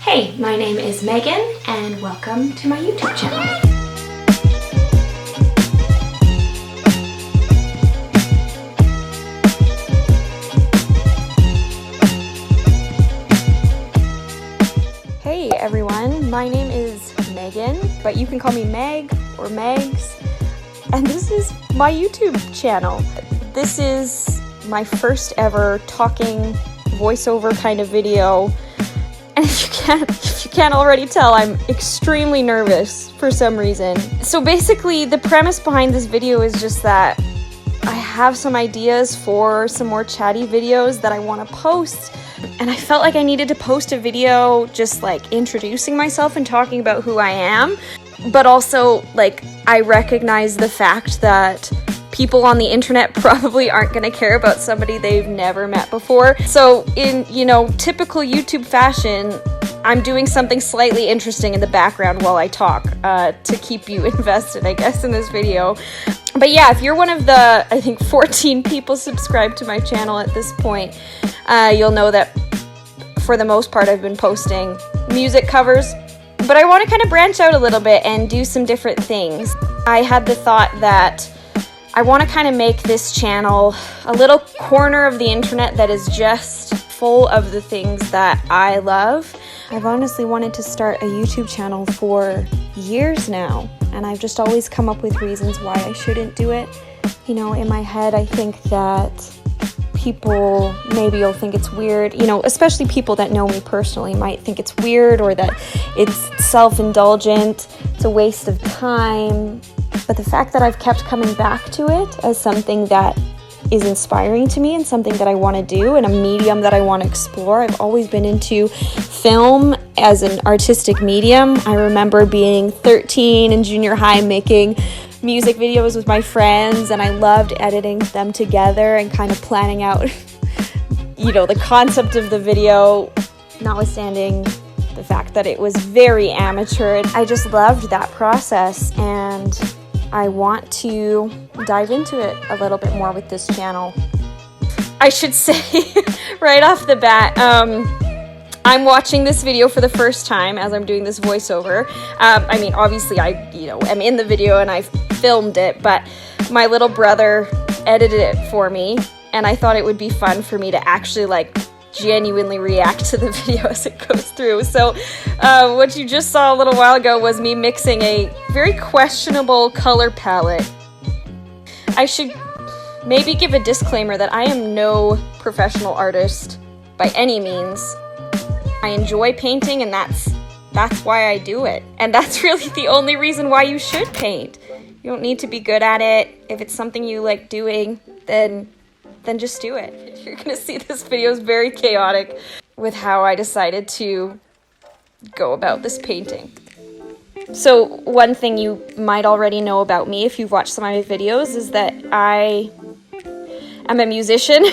Hey, my name is Megan and welcome to my YouTube channel. Hey everyone, my name is Megan, but you can call me Meg or Megs, and this is my YouTube channel. This is my first ever talking voiceover kind of video. And if you can't already tell, I'm extremely nervous for some reason. So basically, the premise behind this video is just that I have some ideas for some more chatty videos that I want to post. And I felt like I needed to post a video just like introducing myself and talking about who I am. But also, like, I recognize the fact that people on the internet probably aren't going to care about somebody they've never met before. So in, typical YouTube fashion, I'm doing something slightly interesting in the background while I talk to keep you invested, I guess, in this video. But yeah, if you're one of the, I think, 14 people subscribed to my channel at this point, you'll know that for the most part I've been posting music covers. But I want to kind of branch out a little bit and do some different things. I had the thought that I want to kind of make this channel a little corner of the internet that is just full of the things that I love. I've honestly wanted to start a YouTube channel for years now, and I've just always come up with reasons why I shouldn't do it. In my head, I think that people maybe will think it's weird, especially people that know me personally might think it's weird or that it's self-indulgent, it's a waste of time. But the fact that I've kept coming back to it as something that is inspiring to me and something that I want to do and a medium that I want to explore. I've always been into film as an artistic medium. I remember being 13 in junior high making music videos with my friends, and I loved editing them together and kind of planning out, the concept of the video, notwithstanding the fact that it was very amateur. I just loved that process, and I want to dive into it a little bit more with this channel. I should say right off the bat, I'm watching this video for the first time as I'm doing this voiceover. Obviously I, am in the video and I filmed it, but my little brother edited it for me, and I thought it would be fun for me to actually genuinely react to the video as it goes through. So what you just saw a little while ago was me mixing a very questionable color palette. I should maybe give a disclaimer that I am no professional artist by any means. I enjoy painting, and that's why I do it. And that's really the only reason why you should paint. You don't need to be good at it. If it's something you like doing, then just do it. You're gonna see this video is very chaotic with how I decided to go about this painting. So one thing you might already know about me if you've watched some of my videos is that I am a musician,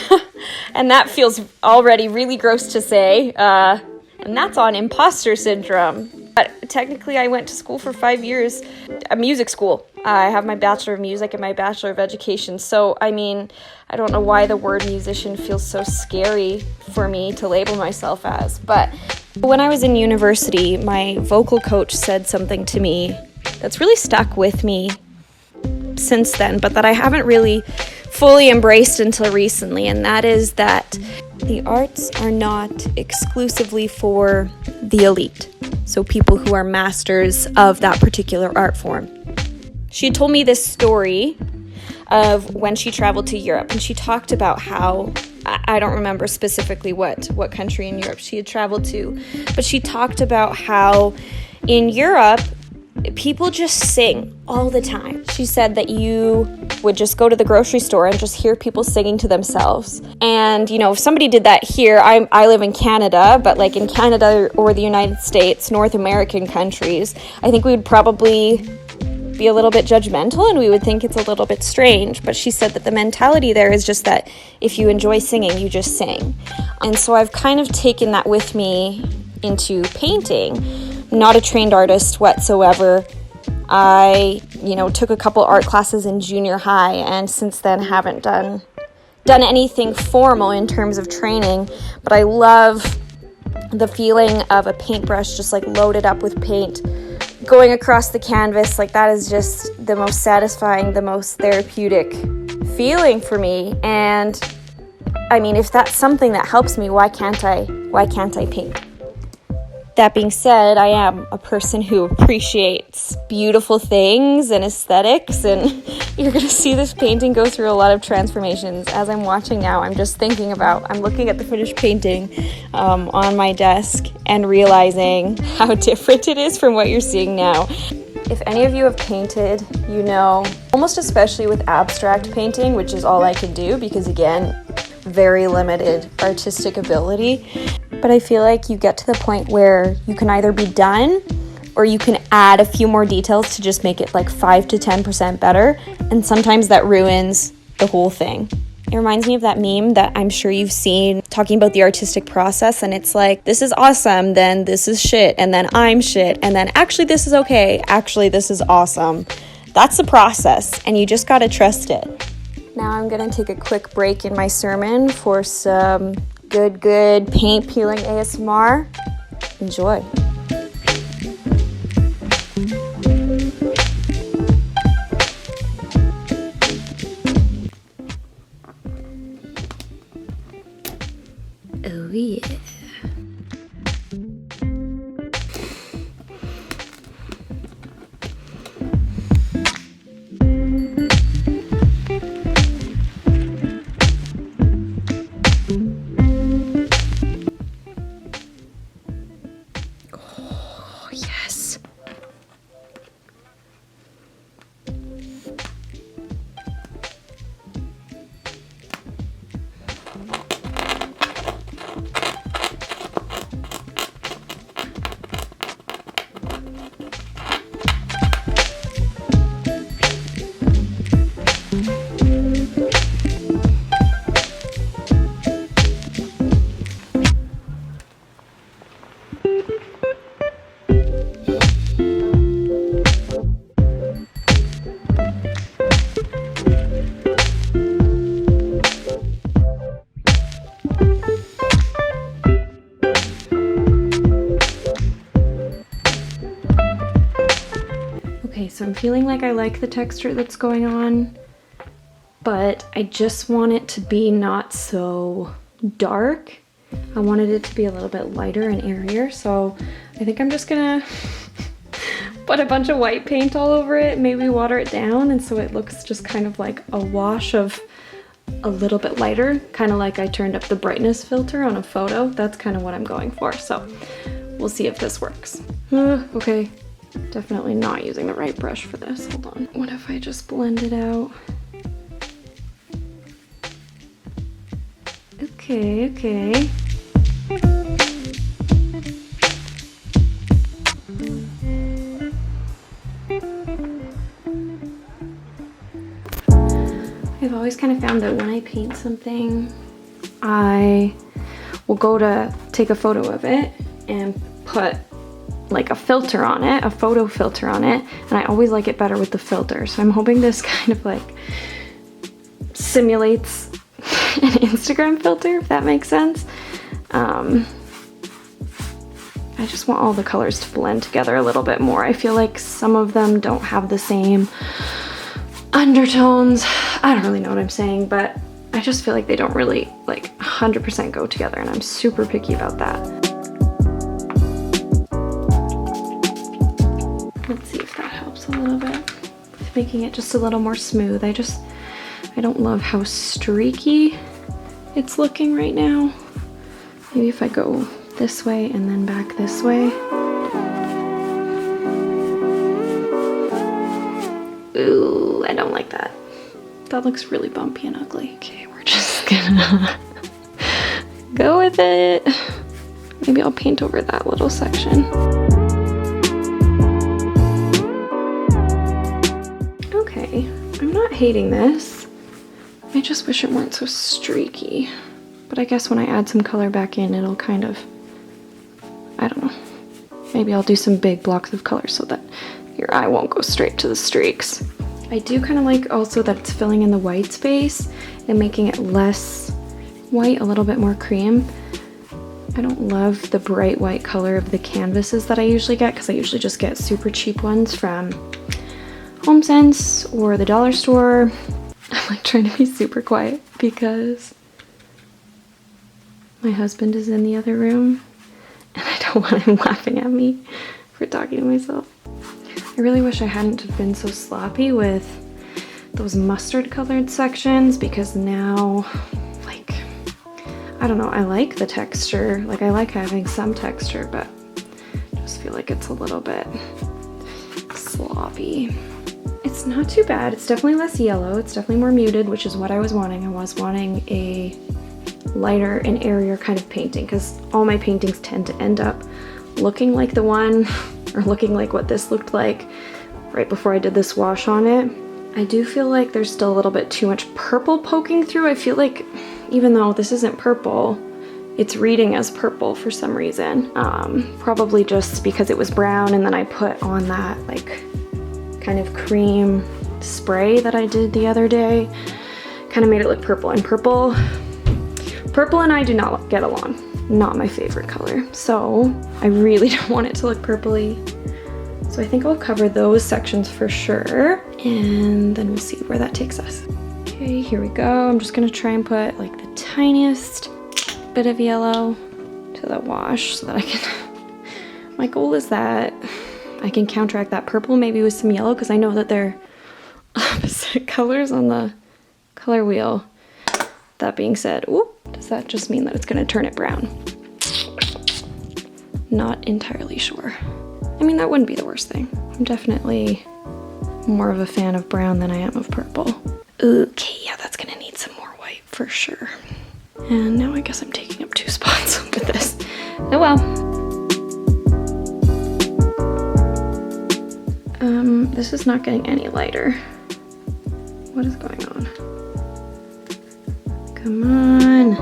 and that feels already really gross to say, and that's on imposter syndrome. But technically I went to school for 5 years, a music school. I have my Bachelor of Music and my Bachelor of Education. So, I don't know why the word musician feels so scary for me to label myself as. But when I was in university, my vocal coach said something to me that's really stuck with me since then, but that I haven't really fully embraced until recently. And that is that the arts are not exclusively for the elite. So people who are masters of that particular art form. She had told me this story of when she traveled to Europe, and she talked about how, I don't remember specifically what country in Europe she had traveled to, but she talked about how in Europe, people just sing all the time. She said that you would just go to the grocery store and just hear people singing to themselves. And, if somebody did that here, I live in Canada, but in Canada or the United States, North American countries, I think we would probably be a little bit judgmental and we would think it's a little bit strange. But she said that the mentality there is just that if you enjoy singing, you just sing. And so I've kind of taken that with me into painting. Not a trained artist whatsoever. I, took a couple art classes in junior high, and since then haven't done anything formal in terms of training, but I love the feeling of a paintbrush just like loaded up with paint going across the canvas, like that is just the most satisfying, the most therapeutic feeling for me. And I mean, if that's something that helps me, why can't I paint? That being said, I am a person who appreciates beautiful things and aesthetics, and you're going to see this painting go through a lot of transformations. As I'm watching now, I'm looking at the finished painting on my desk and realizing how different it is from what you're seeing now. If any of you have painted, you know, almost especially with abstract painting, which is all I can do because, again, very limited artistic ability. But I feel like you get to the point where you can either be done or you can add a few more details to just make it like 5 to 10% better. And sometimes that ruins the whole thing. It reminds me of that meme that I'm sure you've seen talking about the artistic process, and it's like, this is awesome, then this is shit, and then I'm shit, and then actually this is okay, actually this is awesome. That's the process, and you just gotta trust it. Now I'm gonna take a quick break in my sermon for some good paint peeling ASMR. Enjoy. Oh yeah. So I'm feeling like I like the texture that's going on, but I just want it to be not so dark. I wanted it to be a little bit lighter and airier, so I think I'm just gonna put a bunch of white paint all over it, maybe water it down, and so it looks just kind of like a wash of a little bit lighter, kind of like I turned up the brightness filter on a photo. That's kind of what I'm going for, so we'll see if this works. Okay. Definitely not using the right brush for this. Hold on. What if I just blend it out? Okay. I've always kind of found that when I paint something, I will go to take a photo of it and put like a filter on it, a photo filter on it, and I always like it better with the filter. So I'm hoping this kind of like simulates an Instagram filter, if that makes sense. I just want all the colors to blend together a little bit more. I feel like some of them don't have the same undertones. I don't really know what I'm saying, but I just feel like they don't really like 100% go together, and I'm super picky about that. Let's see if that helps a little bit with making it just a little more smooth. I don't love how streaky it's looking right now. Maybe if I go this way and then back this way. Ooh, I don't like that. That looks really bumpy and ugly. Okay, we're just gonna go with it. Maybe I'll paint over that little section. Okay, I'm not hating this. I just wish it weren't so streaky. But I guess when I add some color back in, it'll kind of, I don't know. Maybe I'll do some big blocks of color so that your eye won't go straight to the streaks. I do kind of like also that it's filling in the white space and making it less white, a little bit more cream. I don't love the bright white color of the canvases that I usually get because I usually just get super cheap ones from HomeSense or the dollar store. I'm like trying to be super quiet because my husband is in the other room and I don't want him laughing at me for talking to myself. I really wish I hadn't have been so sloppy with those mustard colored sections because now, like, I don't know, I like the texture. Like, I like having some texture, but I just feel like it's a little bit sloppy. It's not too bad. It's definitely less yellow. It's definitely more muted, which is what I was wanting. I was wanting a lighter and airier kind of painting because all my paintings tend to end up looking like the one or looking like what this looked like right before I did this wash on it. I do feel like there's still a little bit too much purple poking through. I feel like even though this isn't purple, it's reading as purple for some reason. Probably just because it was brown and then I put on that like kind of cream spray that I did the other day. Kind of made it look purple, and purple and I do not get along. Not my favorite color. So I really don't want it to look purpley. So I think I'll cover those sections for sure, and then we'll see where that takes us. Okay, here we go. I'm just gonna try and put like the tiniest bit of yellow to the wash so that I can, my goal is that I can counteract that purple maybe with some yellow because I know that they're opposite colors on the color wheel. That being said, whoop, does that just mean that it's gonna turn it brown? Not entirely sure. I mean, that wouldn't be the worst thing. I'm definitely more of a fan of brown than I am of purple. Okay, yeah, that's gonna need some more white for sure. And now I guess I'm taking up 2 spots with this. Oh well. This is not getting any lighter. What is going on? Come on.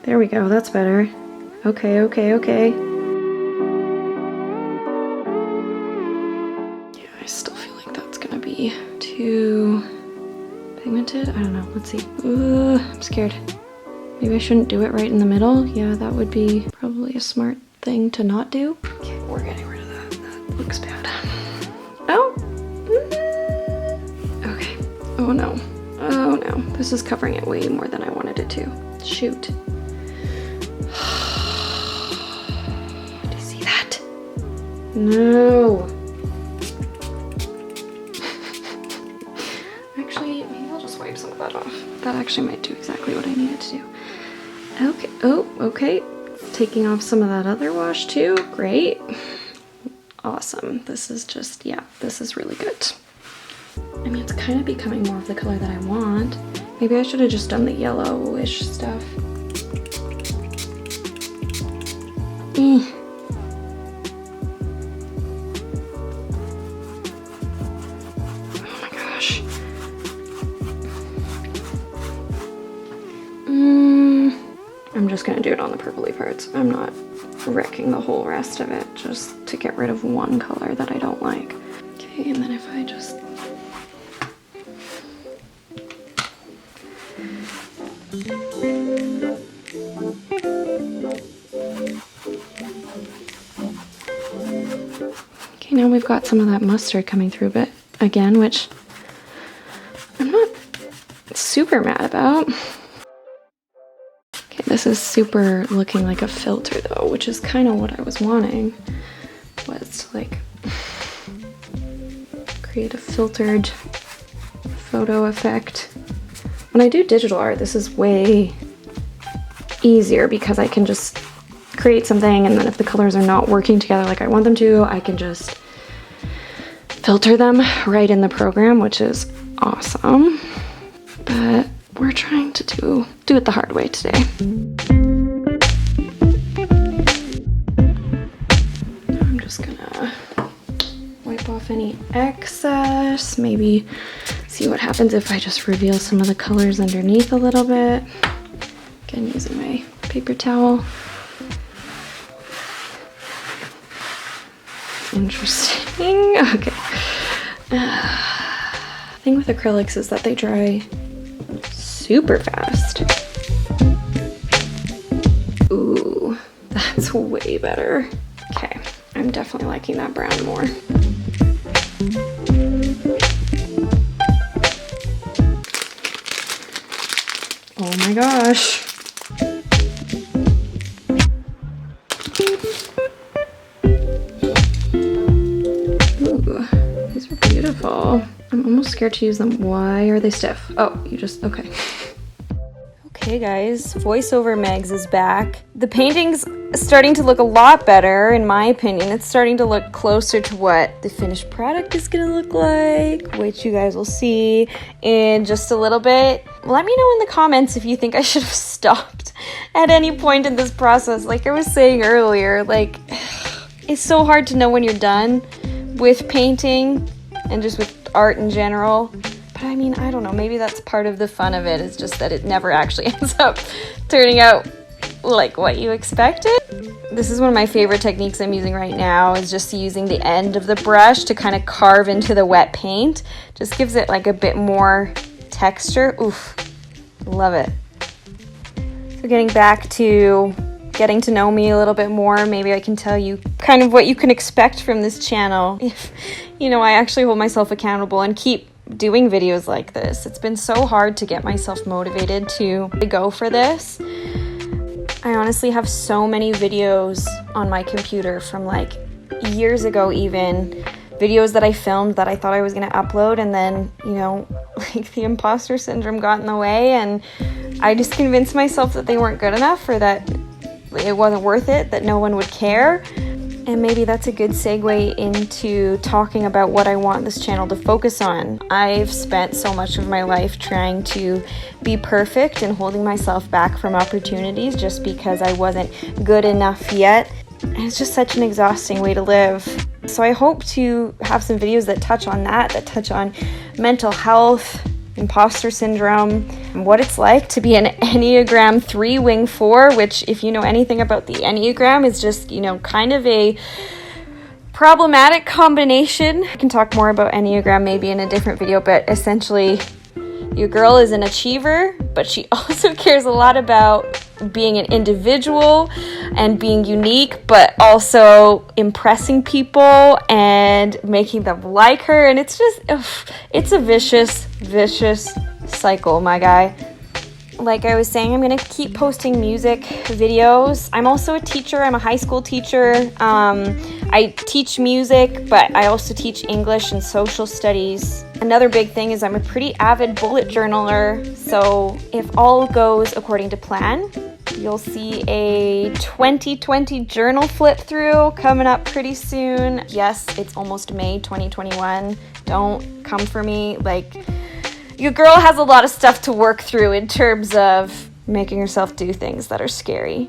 There we go, that's better. Okay, okay, okay. Yeah, I still feel like that's gonna be too pigmented. I don't know, let's see. I'm scared. Maybe I shouldn't do it right in the middle. Yeah, that would be probably a smart thing to not do. Okay, we're getting rid of that. That looks bad. Oh! Okay. Oh no. Oh no. This is covering it way more than I wanted it to. Shoot. Do you see that? No. Actually, maybe I'll just wipe some of that off. That actually might do exactly what I needed to do. Okay. Oh, okay. Taking off some of that other wash too. Great. Awesome. This is just, yeah, this is really good. I mean, it's kind of becoming more of the color that I want. Maybe I should have just done the yellowish stuff. Oh my gosh. I'm just gonna do it on the purpley parts. I'm not wrecking the whole rest of it just to get rid of one color that I don't like. Okay, and then if I just okay, now we've got some of that mustard coming through, but again, which I'm not super mad about. Okay, this is super looking like a filter though, which is kind of what I was wanting, was to like create a filtered photo effect. When I do digital art, this is way easier because I can just create something, and then if the colors are not working together like I want them to, I can just filter them right in the program, which is awesome. But we're trying to do it the hard way today. I'm just gonna wipe off any excess, maybe see what happens if I just reveal some of the colors underneath a little bit. Again, using my paper towel. Interesting. Okay. Thing with acrylics is that they dry super fast. That's way better. Okay, I'm definitely liking that brown more. Oh my gosh. Ooh, these are beautiful. I'm almost scared to use them. Why are they stiff? Oh, you just, okay. Okay guys, voiceover Megs is back. The painting's starting to look a lot better, in my opinion. It's starting to look closer to what the finished product is gonna look like, which you guys will see in just a little bit. Let me know in the comments if you think I should have stopped at any point in this process. Like I was saying earlier, like, it's so hard to know when you're done with painting and just with art in general. But I mean, I don't know, maybe that's part of the fun of it, is just that it never actually ends up turning out like what you expected. This is one of my favorite techniques I'm using right now, is just using the end of the brush to kind of carve into the wet paint. Just gives it like a bit more texture. Oof, love it. So getting back to getting to know me a little bit more, maybe I can tell you kind of what you can expect from this channel if, you know, I actually hold myself accountable and keep doing videos like this. It's been so hard to get myself motivated to go for this. I honestly have so many videos on my computer from like years ago, even videos that I filmed that I thought I was going to upload, and then, you know, like the imposter syndrome got in the way and I just convinced myself that they weren't good enough, or that it wasn't worth it, that no one would care. And maybe that's a good segue into talking about what I want this channel to focus on. I've spent so much of my life trying to be perfect and holding myself back from opportunities just because I wasn't good enough yet. And it's just such an exhausting way to live. So I hope to have some videos that touch on that touch on mental health, imposter syndrome, and what it's like to be an Enneagram 3 Wing 4, which, if you know anything about the Enneagram, is just, you know, kind of a problematic combination. I can talk more about Enneagram maybe in a different video, but essentially your girl is an achiever, but she also cares a lot about being an individual and being unique, but also impressing people and making them like her. And it's just, it's a vicious cycle, my guy. Like I was saying, I'm gonna keep posting music videos. I'm also a teacher. I'm a high school teacher. I teach music, but I also teach English and social studies. Another big thing is I'm a pretty avid bullet journaler. So if all goes according to plan, you'll see a 2020 journal flip through coming up pretty soon. Yes, it's almost May 2021. Don't come for me. Like, your girl has a lot of stuff to work through in terms of making herself do things that are scary.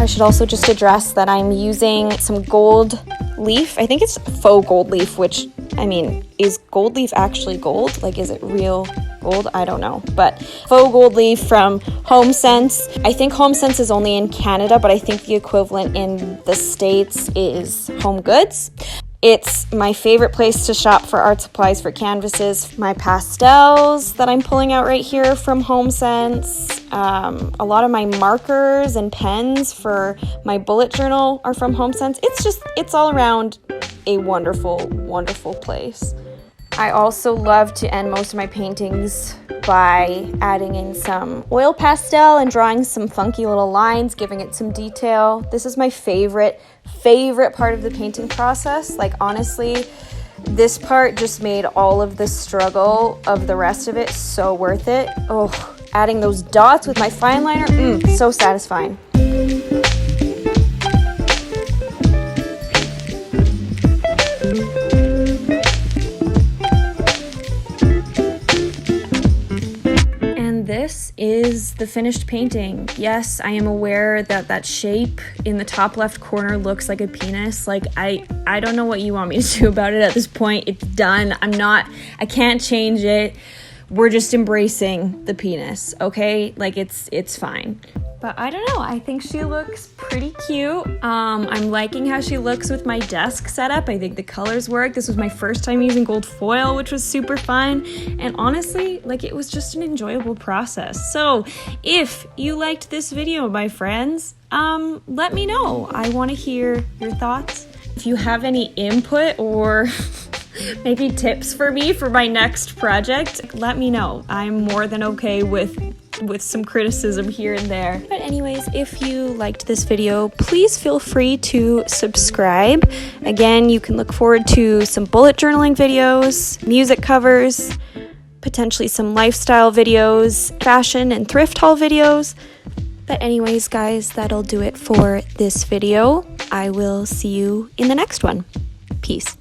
I should also just address that I'm using some gold leaf. I think it's faux gold leaf, which, I mean, is gold leaf actually gold? Like, is it real gold? I don't know. But faux gold leaf from HomeSense. I think HomeSense is only in Canada, but I think the equivalent in the States is Home Goods. It's my favorite place to shop for art supplies for canvases. My pastels that I'm pulling out right here from HomeSense. A lot of my markers and pens for my bullet journal are from HomeSense. It's all around a wonderful, wonderful place. I also love to end most of my paintings by adding in some oil pastel and drawing some funky little lines, giving it some detail. This is my favorite part of the painting process. Like, honestly, this part just made all of the struggle of the rest of it so worth it. Oh, adding those dots with my fine liner, so satisfying. And this is the finished painting. Yes, I am aware that that shape in the top left corner looks like a penis. Like, I don't know what you want me to do about it at this point. It's done. I can't change it. We're just embracing the penis, okay? Like, it's fine. But I don't know, I think she looks pretty cute. I'm liking how she looks with my desk setup. I think the colors work. This was my first time using gold foil, which was super fun. And honestly, like, it was just an enjoyable process. So if you liked this video, my friends, let me know. I want to hear your thoughts. If you have any input or maybe tips for me for my next project, let me know. I'm more than okay with some criticism here and there. But anyways, if you liked this video, please feel free to subscribe. Again, you can look forward to some bullet journaling videos, music covers, potentially some lifestyle videos, fashion and thrift haul videos. But anyways, guys, that'll do it for this video. I will see you in the next one. Peace.